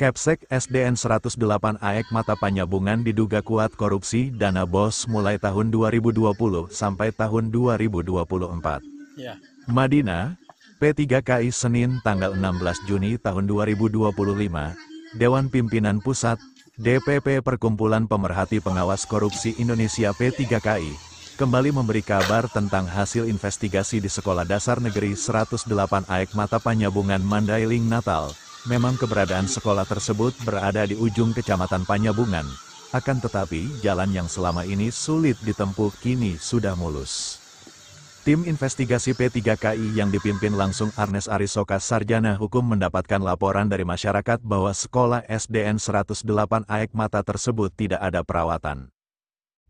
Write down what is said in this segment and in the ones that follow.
Kepsek SDN 108 AEK Mata Panyabungan diduga kuat korupsi dana BOS mulai tahun 2020 sampai tahun 2024. Ya. Madinah, P3KI Senin tanggal 16 Juni tahun 2025, Dewan Pimpinan Pusat, DPP Perkumpulan Pemerhati Pengawas Korupsi Indonesia P3KI, kembali memberi kabar tentang hasil investigasi di Sekolah Dasar Negeri 108 AEK Mata Panyabungan Mandailing Natal. Memang keberadaan sekolah tersebut berada di ujung Kecamatan Panyabungan, akan tetapi jalan yang selama ini sulit ditempuh kini sudah mulus. Tim investigasi P3KI yang dipimpin langsung Arnes Arisoka Sarjana Hukum mendapatkan laporan dari masyarakat bahwa sekolah SDN 108 AEK Mata tersebut tidak ada perawatan.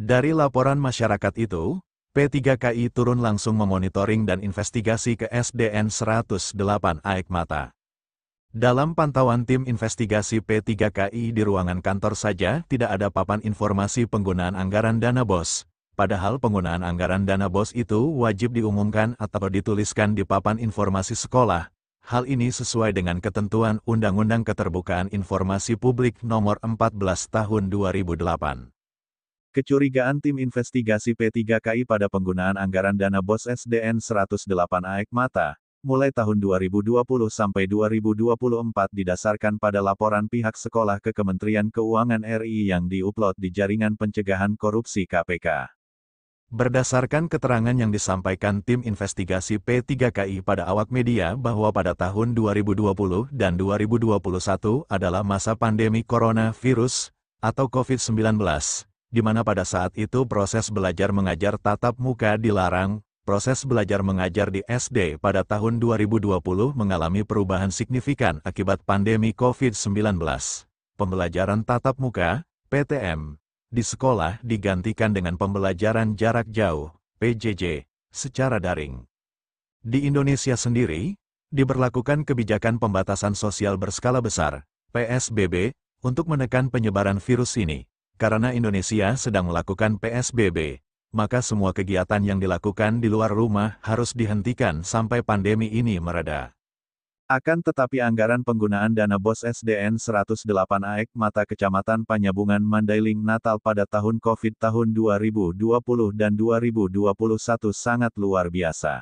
Dari laporan masyarakat itu, P3KI turun langsung memonitoring dan investigasi ke SDN 108 AEK Mata. Dalam pantauan tim investigasi P3KI di ruangan kantor saja tidak ada papan informasi penggunaan anggaran dana BOS. Padahal penggunaan anggaran dana BOS itu wajib diumumkan atau dituliskan di papan informasi sekolah. Hal ini sesuai dengan ketentuan Undang-Undang Keterbukaan Informasi Publik Nomor 14 Tahun 2008. Kecurigaan tim investigasi P3KI pada penggunaan anggaran dana BOS SDN 108 AEK Mata mulai tahun 2020 sampai 2024 didasarkan pada laporan pihak sekolah ke Kementerian Keuangan RI yang diupload di Jaringan Pencegahan Korupsi KPK. Berdasarkan keterangan yang disampaikan tim investigasi P3KI pada awak media bahwa pada tahun 2020 dan 2021 adalah masa pandemi coronavirus atau COVID-19, di mana pada saat itu proses belajar mengajar tatap muka dilarang. Proses belajar mengajar di SD pada tahun 2020 mengalami perubahan signifikan akibat pandemi COVID-19. Pembelajaran tatap muka, PTM, di sekolah digantikan dengan pembelajaran jarak jauh, PJJ, secara daring. Di Indonesia sendiri, diberlakukan kebijakan pembatasan sosial berskala besar, PSBB, untuk menekan penyebaran virus ini. Karena Indonesia sedang melakukan PSBB, maka semua kegiatan yang dilakukan di luar rumah harus dihentikan sampai pandemi ini mereda. Akan tetapi anggaran penggunaan dana BOS SDN 108 AEK Mata Kecamatan Panyabungan Mandailing Natal pada tahun COVID tahun 2020 dan 2021 sangat luar biasa.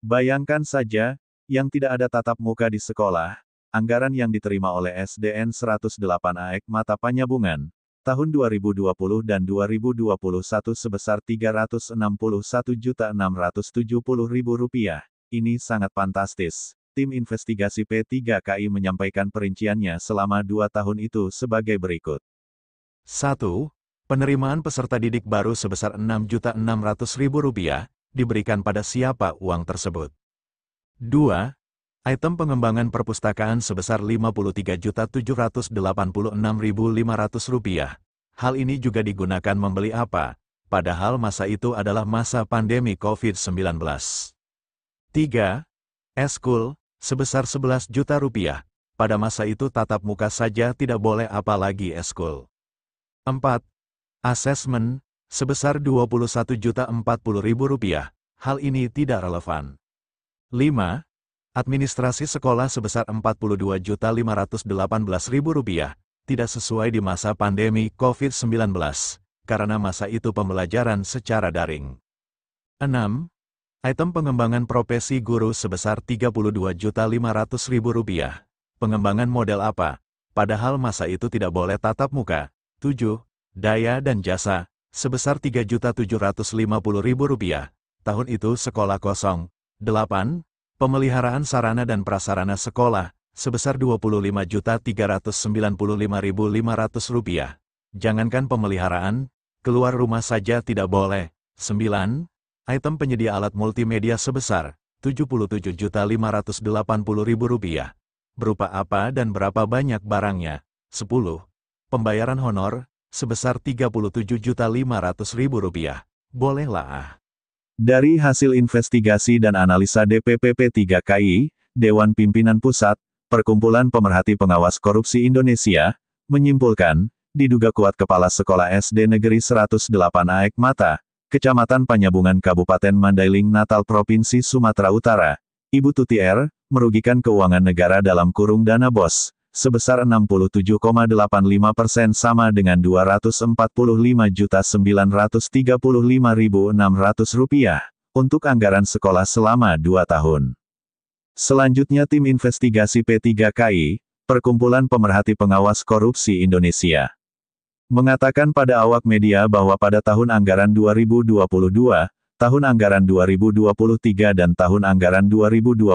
Bayangkan saja, yang tidak ada tatap muka di sekolah, anggaran yang diterima oleh SDN 108 AEK Mata Panyabungan tahun 2020 dan 2021 sebesar Rp361.670.000. Ini sangat fantastis. Tim investigasi P3KI menyampaikan perinciannya selama 2 tahun itu sebagai berikut. 1. Penerimaan peserta didik baru sebesar Rp6.600.000 diberikan pada siapa uang tersebut. 2. Item pengembangan perpustakaan sebesar Rp53.786.500. Hal ini juga digunakan membeli apa? Padahal masa itu adalah masa pandemi COVID-19. 3. Eskul, sebesar Rp11 juta. Pada masa itu tatap muka saja tidak boleh apalagi eskul. 4. Asesmen, sebesar Rp21.040.000. Hal ini tidak relevan. 5. Administrasi sekolah sebesar Rp42.518.000, tidak sesuai di masa pandemi COVID-19, karena masa itu pembelajaran secara daring. 6. Item pengembangan profesi guru sebesar Rp32.500.000. Pengembangan model apa? Padahal masa itu tidak boleh tatap muka. 7. Daya dan jasa, sebesar Rp3.750.000. Tahun itu sekolah kosong. 8. Pemeliharaan sarana dan prasarana sekolah, sebesar Rp25.395.500. Jangankan pemeliharaan, keluar rumah saja tidak boleh. 9. Item penyedia alat multimedia sebesar Rp77.580.000. Berupa apa dan berapa banyak barangnya? 10. Pembayaran honor, sebesar Rp37.500.000. Bolehlah. Dari hasil investigasi dan analisa DPP P3KI, Dewan Pimpinan Pusat, Perkumpulan Pemerhati Pengawas Korupsi Indonesia, menyimpulkan, diduga kuat Kepala Sekolah SD Negeri 108 AEK Mata, Kecamatan Panyabungan Kabupaten Mandailing Natal Provinsi Sumatera Utara, Ibu Tuti R, merugikan keuangan negara dalam kurung dana BOS, sebesar 67,85% sama dengan Rp245.935.600 untuk anggaran sekolah selama 2 tahun. Selanjutnya tim investigasi P3KI, Perkumpulan Pemerhati Pengawas Korupsi Indonesia, mengatakan pada awak media bahwa pada tahun anggaran 2022, tahun anggaran 2023 dan tahun anggaran 2024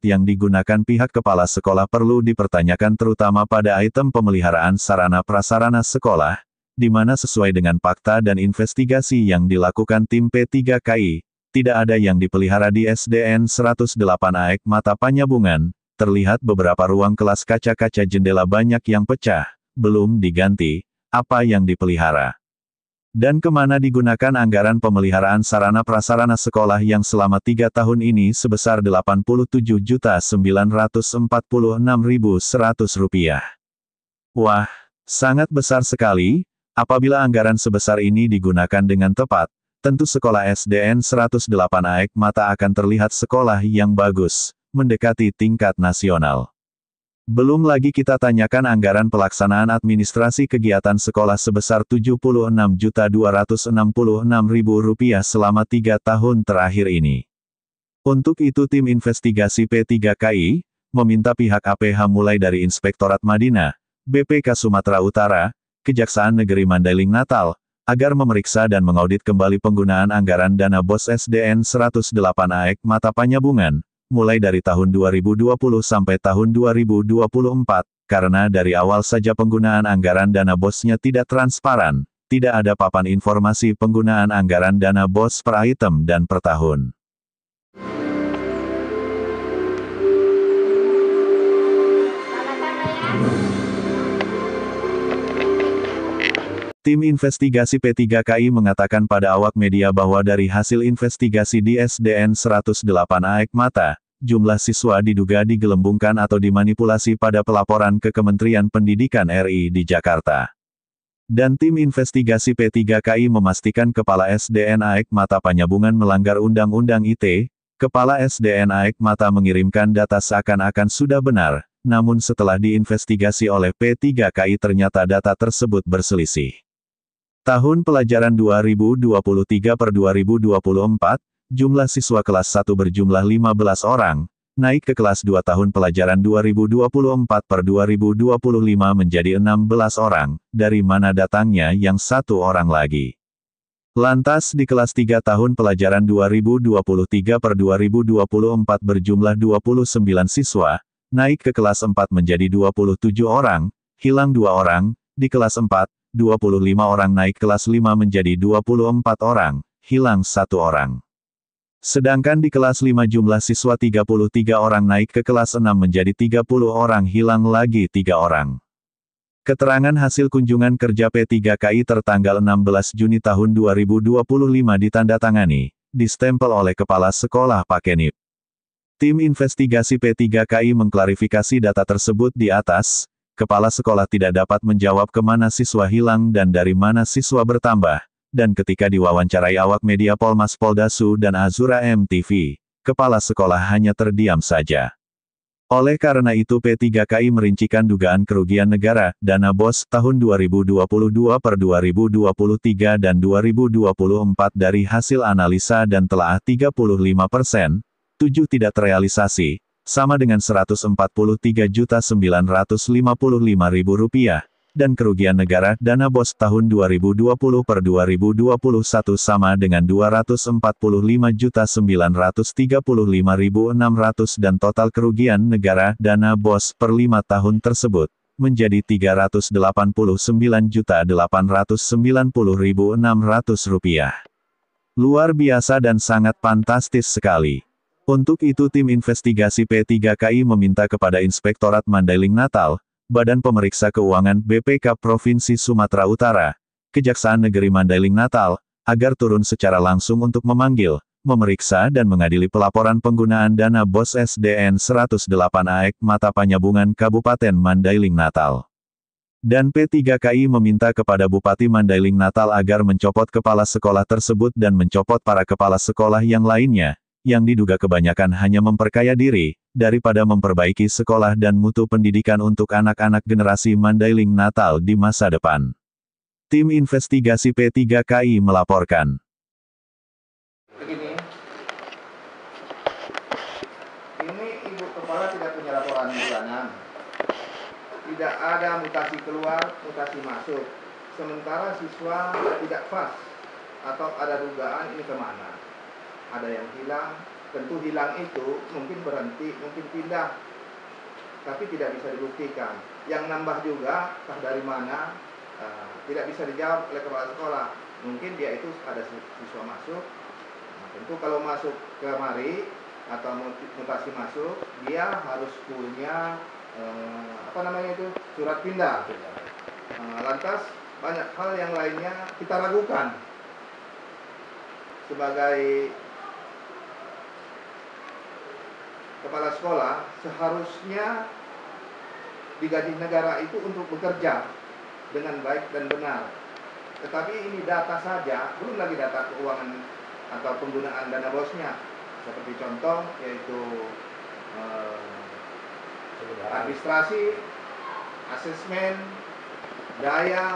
yang digunakan pihak kepala sekolah perlu dipertanyakan terutama pada item pemeliharaan sarana prasarana sekolah, di mana sesuai dengan fakta dan investigasi yang dilakukan tim P3KI, tidak ada yang dipelihara di SDN 108 AEK Mata Panyabungan, terlihat beberapa ruang kelas kaca-kaca jendela banyak yang pecah, belum diganti. Apa yang dipelihara? Dan kemana digunakan anggaran pemeliharaan sarana prasarana sekolah yang selama 3 tahun ini sebesar Rp87.946.100? Wah, sangat besar sekali. Apabila anggaran sebesar ini digunakan dengan tepat, tentu sekolah SDN 108 AEK Mata akan terlihat sekolah yang bagus, mendekati tingkat nasional. Belum lagi kita tanyakan anggaran pelaksanaan administrasi kegiatan sekolah sebesar Rp76.266.000 selama 3 tahun terakhir ini. Untuk itu tim investigasi P3KI, meminta pihak APH mulai dari Inspektorat Madinah, BPK Sumatera Utara, Kejaksaan Negeri Mandailing Natal, agar memeriksa dan mengaudit kembali penggunaan anggaran dana BOS SDN 108 AEK Mata Panyabungan, mulai dari tahun 2020 sampai tahun 2024, karena dari awal saja penggunaan anggaran dana BOS-nya tidak transparan, tidak ada papan informasi penggunaan anggaran dana BOS per item dan per tahun. Tim investigasi P3KI mengatakan pada awak media bahwa dari hasil investigasi di SDN 108 AEK Mata, jumlah siswa diduga digelembungkan atau dimanipulasi pada pelaporan ke Kementerian Pendidikan RI di Jakarta. Dan tim investigasi P3KI memastikan Kepala SDN AEK Mata Panyabungan melanggar Undang-Undang ITE, Kepala SDN AEK Mata mengirimkan data seakan-akan sudah benar, namun setelah diinvestigasi oleh P3KI ternyata data tersebut berselisih. Tahun pelajaran 2023 per 2024, jumlah siswa kelas 1 berjumlah 15 orang, naik ke kelas 2 tahun pelajaran 2024 per 2025 menjadi 16 orang, dari mana datangnya yang 1 orang lagi. Lantas di kelas 3 tahun pelajaran 2023 per 2024 berjumlah 29 siswa, naik ke kelas 4 menjadi 27 orang, hilang 2 orang, di kelas 4, 25 orang naik kelas 5 menjadi 24 orang, hilang 1 orang. Sedangkan di kelas 5 jumlah siswa 33 orang naik ke kelas 6 menjadi 30 orang, hilang lagi 3 orang. Keterangan hasil kunjungan kerja P3KI tertanggal 16 Juni tahun 2025 ditandatangani, distempel oleh Kepala Sekolah Pakenip. Tim investigasi P3KI mengklarifikasi data tersebut di atas. Kepala sekolah tidak dapat menjawab kemana siswa hilang dan dari mana siswa bertambah, dan ketika diwawancarai awak media Polmas Polda Su dan Azura MTV, kepala sekolah hanya terdiam saja. Oleh karena itu P3KI merincikan dugaan kerugian negara, dana BOS, tahun 2022 per 2023 dan 2024 dari hasil analisa dan telaah 35%, 7 tidak terrealisasi, sama dengan Rp143.955.000, dan kerugian negara dana BOS tahun 2020 per 2021 sama dengan Rp245.935.600 dan total kerugian negara dana BOS per 5 tahun tersebut menjadi Rp389.890.600. Luar biasa dan sangat fantastis sekali. Untuk itu tim investigasi P3KI meminta kepada Inspektorat Mandailing Natal, Badan Pemeriksa Keuangan BPK Provinsi Sumatera Utara, Kejaksaan Negeri Mandailing Natal, agar turun secara langsung untuk memanggil, memeriksa dan mengadili pelaporan penggunaan dana BOS SDN 108 AEK Mata Panyabungan Kabupaten Mandailing Natal. Dan P3KI meminta kepada Bupati Mandailing Natal agar mencopot kepala sekolah tersebut dan mencopot para kepala sekolah yang lainnya, yang diduga kebanyakan hanya memperkaya diri, daripada memperbaiki sekolah dan mutu pendidikan untuk anak-anak generasi Mandailing Natal di masa depan. Tim Investigasi P3KI melaporkan. Begini, ini Ibu Kepala tidak punya laporan bulanan. Tidak ada mutasi keluar, mutasi masuk. Sementara siswa tidak pas atau ada dugaan ini kemana. Ada yang hilang, tentu hilang itu mungkin berhenti, mungkin pindah. Tapi tidak bisa dibuktikan. Yang nambah juga, entah dari mana, tidak bisa dijawab oleh kepala sekolah. Mungkin dia itu ada siswa masuk. Nah, tentu kalau masuk kemari atau mutasi masuk, dia harus punya surat pindah. Lantas banyak hal yang lainnya kita ragukan. Sebagai kepala sekolah seharusnya digaji negara itu untuk bekerja dengan baik dan benar. Tetapi ini data saja, belum lagi data keuangan atau penggunaan dana bosnya. Seperti contoh yaitu administrasi, asesmen, daya,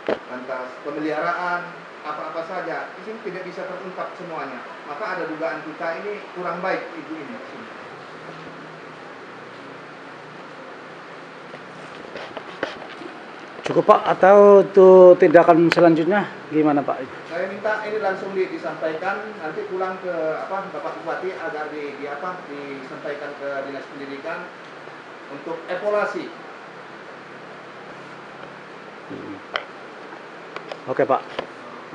lantas pemeliharaan, apa-apa saja. Di sini tidak bisa terungkap semuanya. Maka ada dugaan kita ini kurang baik ibu ini di sini. Cukup Pak, atau untuk tindakan selanjutnya gimana Pak? Saya minta ini langsung disampaikan, nanti pulang ke Bapak Bupati agar disampaikan ke Dinas Pendidikan untuk evaluasi. Oke Pak,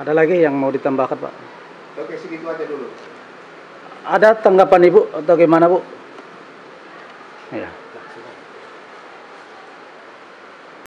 ada lagi yang mau ditambahkan Pak? Oke, segitu aja dulu. Ada tanggapan Ibu atau gimana Bu? Ya.